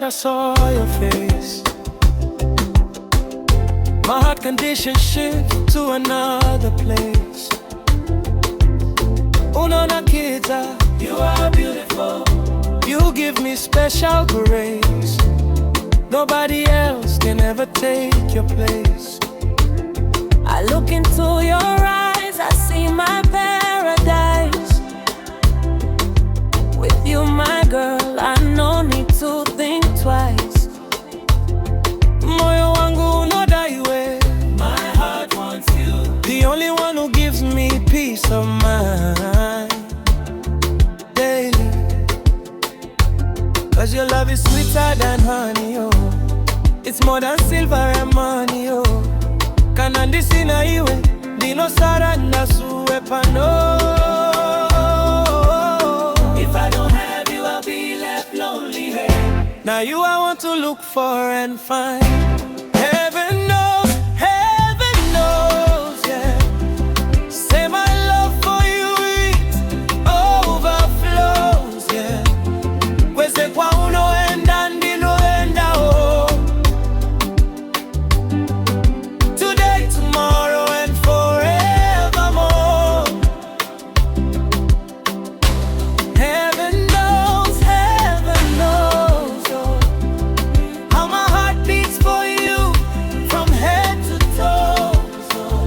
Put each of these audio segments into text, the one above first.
I saw your face, my heart condition shift to another place. Unonakidza, you are beautiful. You give me special grace. Nobody else can ever take your place. I look into your eyes, I see my paradise. With you, my girl, I no need to think twice. Moyo wangu unoda iwe. My heart wants you. The only one who gives me peace of mind daily. 'Cause your love is sweeter than honey, oh. It's more than silver and money, oh. Kana ndisina ndinosara ndasuwepano. If I don't have you, I'll be left lonely, hey. Now you I want to look for and find. Heaven knows, yeah. Say my love for you, it overflows, yeah. Kwese kwa unoda ndinoda, oh. Today, tomorrow and forevermore. Heaven knows, oh, how my heart beats for you from head to toe, oh.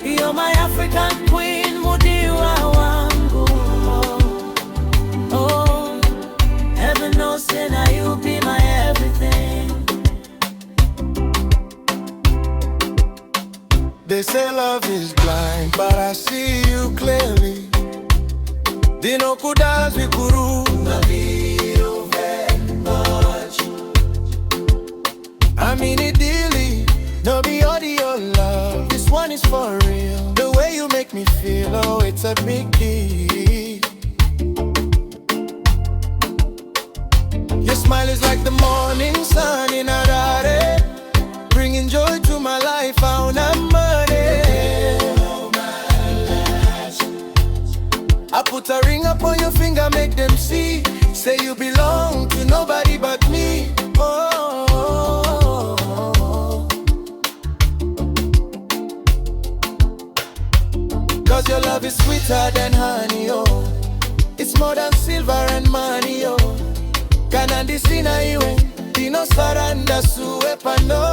You're my African queen, Mudiwa, wangu, Oh, heaven knows that now you be my everything. They say love is blind, but I see you clearly. Ndinokuda zvikuru naviro very much. I mean it dearly, no be audio love. This one is for real. The way you make me feel, oh, it's a big deal. Your smile is like the morning sun in a rare, bringing joy to my life. Found a money. I put a ring up on your finger, make them see. Say you belong to nobody but me. Oh. 'Cause your love is sweeter than honey, oh. It's more than silver and money, oh. Kana ndisina ndinosara ndasuwepano.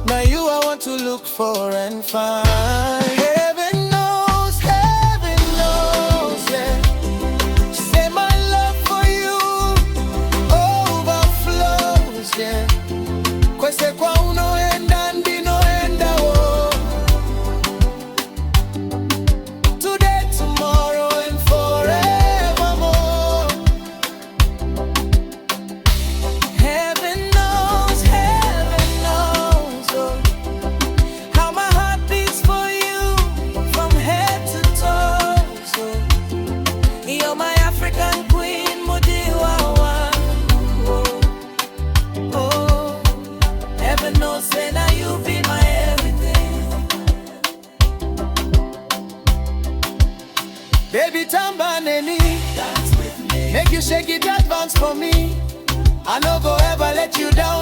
Now you I want to look for and find. Heaven knows, yeah. Say my love for you overflows, yeah. Kwese kwa unoda ndinoda, oh. Today, tomorrow and forevermore. Heaven knows, oh, how my heart beats for you from head to toe, oh. You're my African queen, Mudiwa, wangu, Oh, heaven knows that now you be my everything. Baby, tambaneni, Dance with me. make you shake it, advance for me. I no go ever let you down.